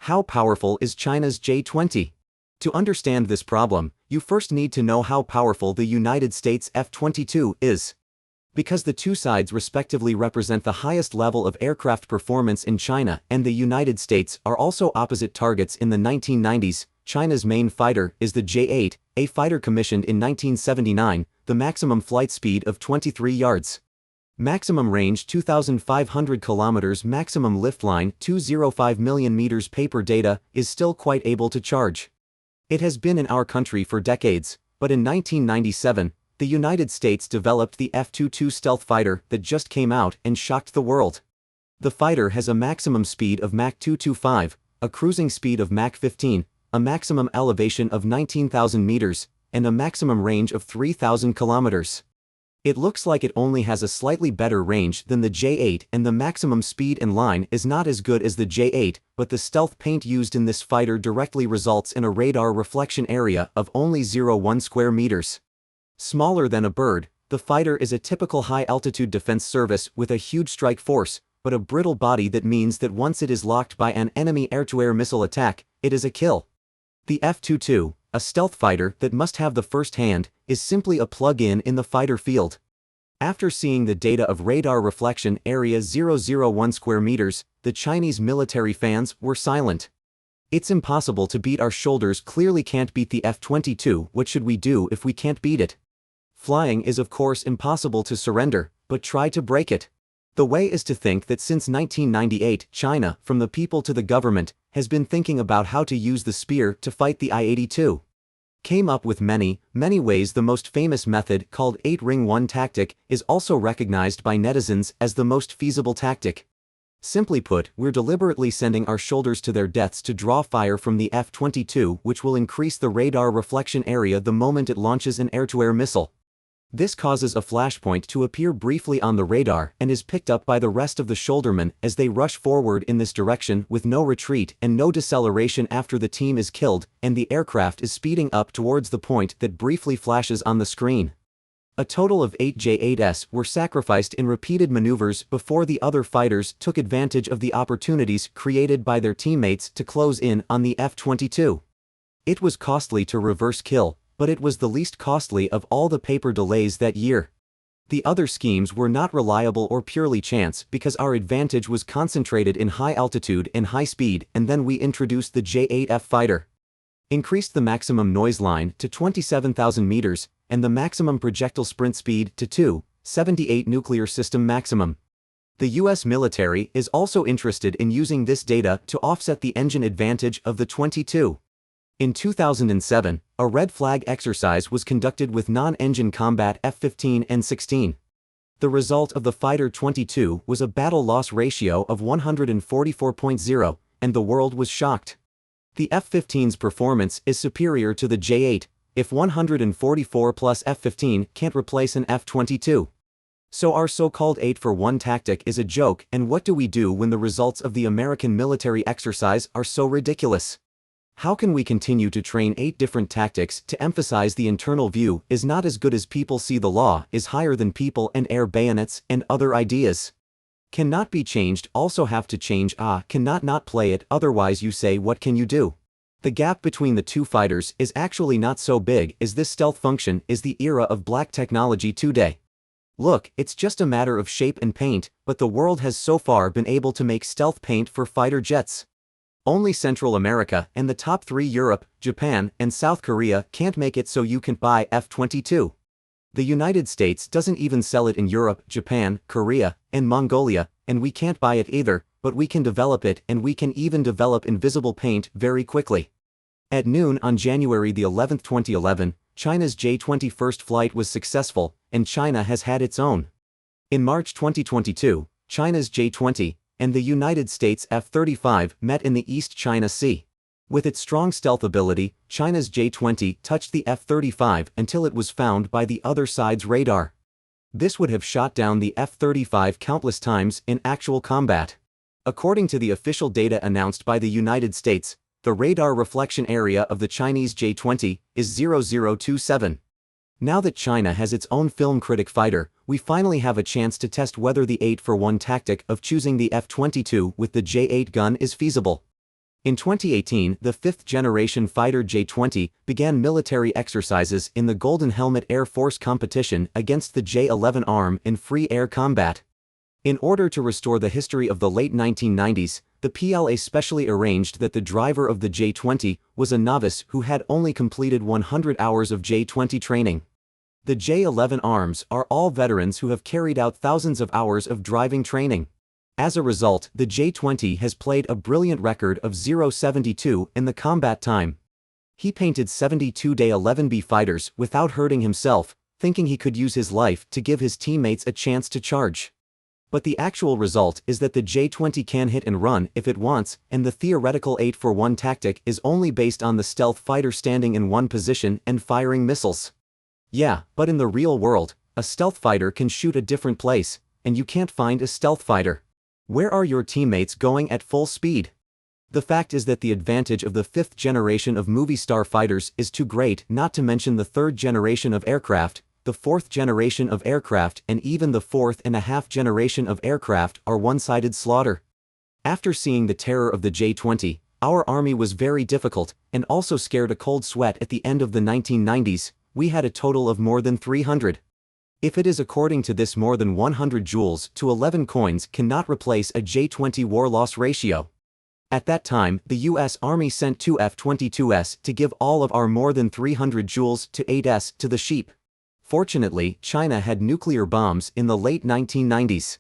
How powerful is China's J-20? To understand this problem, you first need to know how powerful the United States F-22 is. Because the two sides respectively represent the highest level of aircraft performance in China and the United States are also opposite targets in the 1990s, China's main fighter is the J-8, a fighter commissioned in 1979, the maximum flight speed of 23 yards. Maximum range 2,500 kilometers, maximum lift line 205 million meters. Paper data is still quite able to charge. It has been in our country for decades, but in 1997, the United States developed the F-22 stealth fighter that just came out and shocked the world. The fighter has a maximum speed of Mach 225, a cruising speed of Mach 15, a maximum elevation of 19,000 meters, and a maximum range of 3,000 kilometers. It looks like it only has a slightly better range than the J-8, and the maximum speed and line is not as good as the J-8, but the stealth paint used in this fighter directly results in a radar reflection area of only 0.1 square meters. Smaller than a bird, the fighter is a typical high-altitude defense service with a huge strike force, but a brittle body that means that once it is locked by an enemy air-to-air missile attack, it is a kill. The F-22, a stealth fighter that must have the first hand, is simply a plug-in in the fighter field. After seeing the data of radar reflection area 0.01 square meters, the Chinese military fans were silent. It's impossible to beat our shoulders, clearly can't beat the F-22, what should we do if we can't beat it? Flying is of course impossible to surrender, but try to break it. The way is to think that since 1998, China, from the people to the government, has been thinking about how to use the spear to fight the I-82. Came up with many ways. The most famous method, called 8-ring-1 tactic, is also recognized by netizens as the most feasible tactic. Simply put, we're deliberately sending our shoulders to their deaths to draw fire from the F-22, which will increase the radar reflection area the moment it launches an air-to-air missile. This causes a flashpoint to appear briefly on the radar and is picked up by the rest of the shouldermen as they rush forward in this direction with no retreat and no deceleration after the team is killed and the aircraft is speeding up towards the point that briefly flashes on the screen. A total of 8 J-8s were sacrificed in repeated maneuvers before the other fighters took advantage of the opportunities created by their teammates to close in on the F-22. It was costly to reverse kill, but it was the least costly of all the paper delays that year. The other schemes were not reliable or purely chance because our advantage was concentrated in high altitude and high speed, and then we introduced the J-8F fighter. Increased the maximum noise line to 27,000 meters, and the maximum projectile sprint speed to 2.78 nuclear system maximum. The US military is also interested in using this data to offset the engine advantage of the 22. In 2007, a red flag exercise was conducted with non-engine combat F-15 and 16. The result of the Fighter 22 was a battle loss ratio of 144.0, and the world was shocked. The F-15's performance is superior to the J-8, if 144 plus F-15 can't replace an F-22. So our so-called 8-for-1 tactic is a joke, and what do we do when the results of the American military exercise are so ridiculous? How can we continue to train 8 different tactics to emphasize the internal view is not as good as people see, the law is higher than people, and air bayonets and other ideas cannot be changed, also have to change, cannot not play it, otherwise you say what can you do? The gap between the two fighters is actually not so big as this stealth function is the era of black technology today. Look, it's just a matter of shape and paint, but the world has so far been able to make stealth paint for fighter jets. Only Central America and the top 3 Europe, Japan, and South Korea can't make it, so you can buy F-22. The United States doesn't even sell it in Europe, Japan, Korea, and Mongolia, and we can't buy it either, but we can develop it, and we can even develop invisible paint very quickly. At noon on January the 11th, 2011, China's J-20 first flight was successful, and China has had its own. In March 2022, China's J-20 and the United States F-35 met in the East China Sea. With its strong stealth ability, China's J-20 touched the F-35 until it was found by the other side's radar. This would have shot down the F-35 countless times in actual combat. According to the official data announced by the United States, the radar reflection area of the Chinese J-20 is 0027. Now that China has its own film critic fighter, we finally have a chance to test whether the 8-for-1 tactic of choosing the F-22 with the J-8 gun is feasible. In 2018, the fifth-generation fighter J-20 began military exercises in the Golden Helmet Air Force competition against the J-11 ARM in free air combat. In order to restore the history of the late 1990s, the PLA specially arranged that the driver of the J-20 was a novice who had only completed 100 hours of J-20 training. The J-11 ARMs are all veterans who have carried out thousands of hours of driving training. As a result, the J-20 has played a brilliant record of 0.72 in the combat time. He painted 72 J-11B fighters without hurting himself, thinking he could use his life to give his teammates a chance to charge. But the actual result is that the J-20 can hit and run if it wants, and the theoretical 8-for-1 tactic is only based on the stealth fighter standing in one position and firing missiles. Yeah, but in the real world, a stealth fighter can shoot a different place, and you can't find a stealth fighter. Where are your teammates going at full speed? The fact is that the advantage of the fifth generation of movie star fighters is too great, not to mention the third generation of aircraft, the fourth generation of aircraft, and even the fourth and a half generation of aircraft are one-sided slaughter. After seeing the terror of the J-20, our army was very difficult, and also scared a cold sweat at the end of the 1990s, we had a total of more than 300. If it is according to this, more than 100 joules to 11 coins cannot replace a J-20 war-loss ratio. At that time, the US Army sent 2 F-22s to give all of our more than 300 joules to 8s to the sheep. Fortunately, China had nuclear bombs in the late 1990s.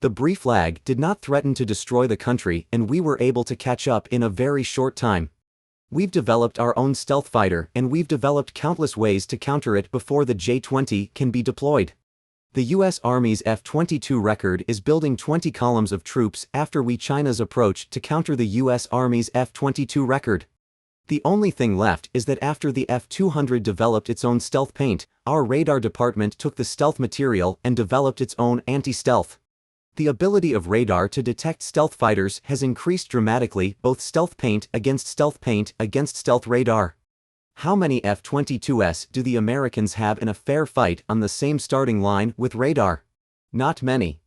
The brief lag did not threaten to destroy the country, and we were able to catch up in a very short time. We've developed our own stealth fighter, and we've developed countless ways to counter it before the J-20 can be deployed. The US Army's F-22 record is building 20 columns of troops after China's approach to counter the US Army's F-22 record. The only thing left is that after the F-200 developed its own stealth paint, our radar department took the stealth material and developed its own anti-stealth. The ability of radar to detect stealth fighters has increased dramatically, both stealth paint against stealth radar. How many F-22s do the Americans have in a fair fight on the same starting line with radar? Not many.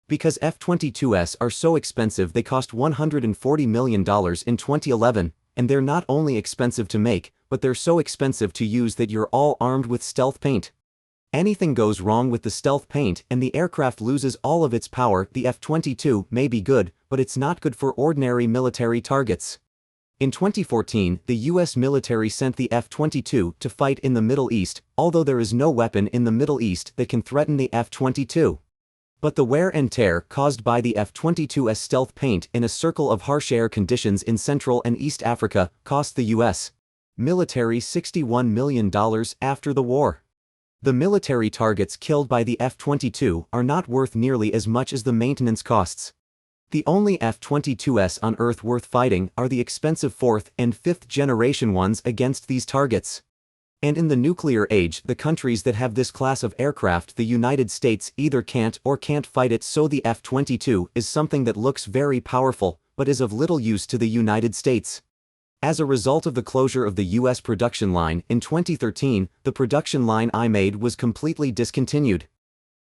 Because F-22s are so expensive, they cost $140 million in 2011, and they're not only expensive to make, but they're so expensive to use that you're all armed with stealth paint. Anything goes wrong with the stealth paint and the aircraft loses all of its power. The F-22 may be good, but it's not good for ordinary military targets. In 2014, the US military sent the F-22 to fight in the Middle East, although there is no weapon in the Middle East that can threaten the F-22. But the wear and tear caused by the F-22's stealth paint in a circle of harsh air conditions in Central and East Africa cost the US military $61 million after the war. The military targets killed by the F-22 are not worth nearly as much as the maintenance costs. The only F-22s on Earth worth fighting are the expensive fourth and fifth generation ones against these targets. And in the nuclear age, the countries that have this class of aircraft, the United States, either can't fight it, so the F-22 is something that looks very powerful, but is of little use to the United States. As a result of the closure of the US production line in 2013, the production line I made was completely discontinued.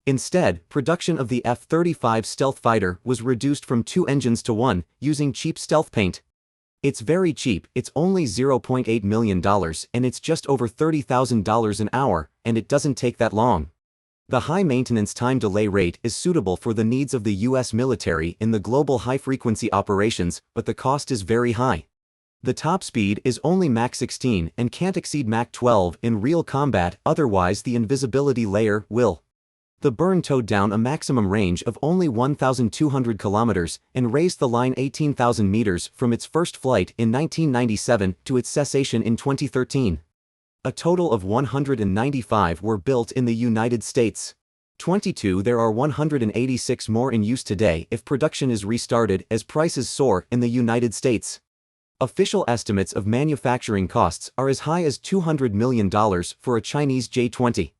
Instead, production of the F-35 stealth fighter was reduced from 2 engines to 1, using cheap stealth paint. It's very cheap, it's only $0.8 million, and it's just over $30,000 an hour, and it doesn't take that long. The high maintenance time delay rate is suitable for the needs of the US military in the global high-frequency operations, but the cost is very high. The top speed is only Mach 16 and can't exceed Mach 12 in real combat, otherwise the invisibility layer will. The burn towed down a maximum range of only 1,200 kilometers and raised the line 18,000 meters from its first flight in 1997 to its cessation in 2013. A total of 195 were built in the United States. 22 There are 186 more in use today if production is restarted, as prices soar in the United States. Official estimates of manufacturing costs are as high as $200 million for a Chinese J-20.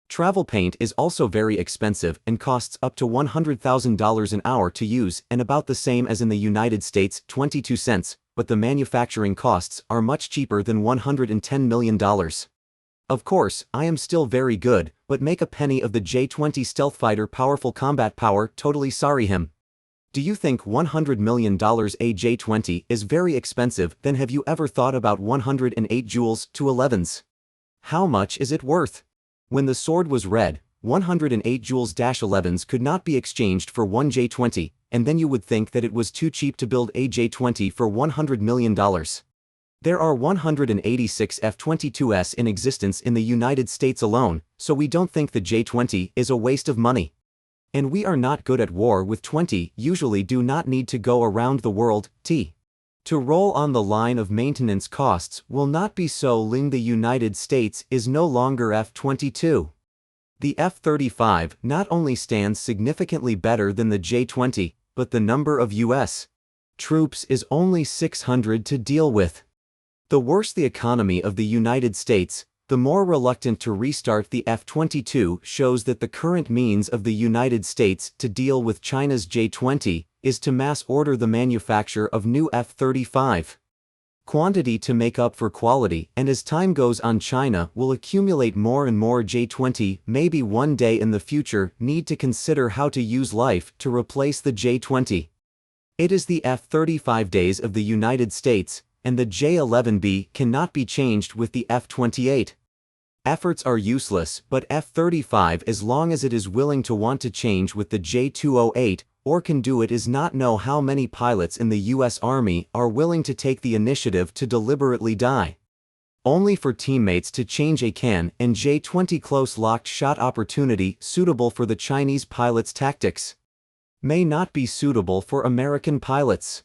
Travel paint is also very expensive and costs up to $100,000 an hour to use, and about the same as in the United States, 22 cents, but the manufacturing costs are much cheaper than $110 million. Of course, I am still very good, but make a penny of the J-20 stealth fighter powerful combat power, totally sorry him. Do you think $100 million a J-20 is very expensive? Then have you ever thought about 108 joules to 11s? How much is it worth? When the sword was red, 108 joules-11s could not be exchanged for one J-20, and then you would think that it was too cheap to build a J-20 for $100 million. There are 186 F-22s in existence in the United States alone, so we don't think the J-20 is a waste of money. And we are not good at war with 20, usually do not need to go around the world, to roll on the line of maintenance costs will not be so long. The United States is no longer F-22. The F-35 not only stands significantly better than the J-20, but the number of U.S. troops is only 600 to deal with. The worse the economy of the United States, the more reluctant to restart the F-22 shows that the current means of the United States to deal with China's J-20 is to mass order the manufacture of new F-35. Quantity to make up for quality, and as time goes on China will accumulate more and more J-20. Maybe one day in the future need to consider how to use life to replace the J-20. It is the F-35 days of the United States, and the J-11B cannot be changed with the F-28. Efforts are useless, but F-35 as long as it is willing to want to change with the J-208, or can do it is not know how many pilots in the U.S. Army are willing to take the initiative to deliberately die. Only for teammates to change a can and J-20 close locked shot opportunity suitable for the Chinese pilots' tactics may not be suitable for American pilots.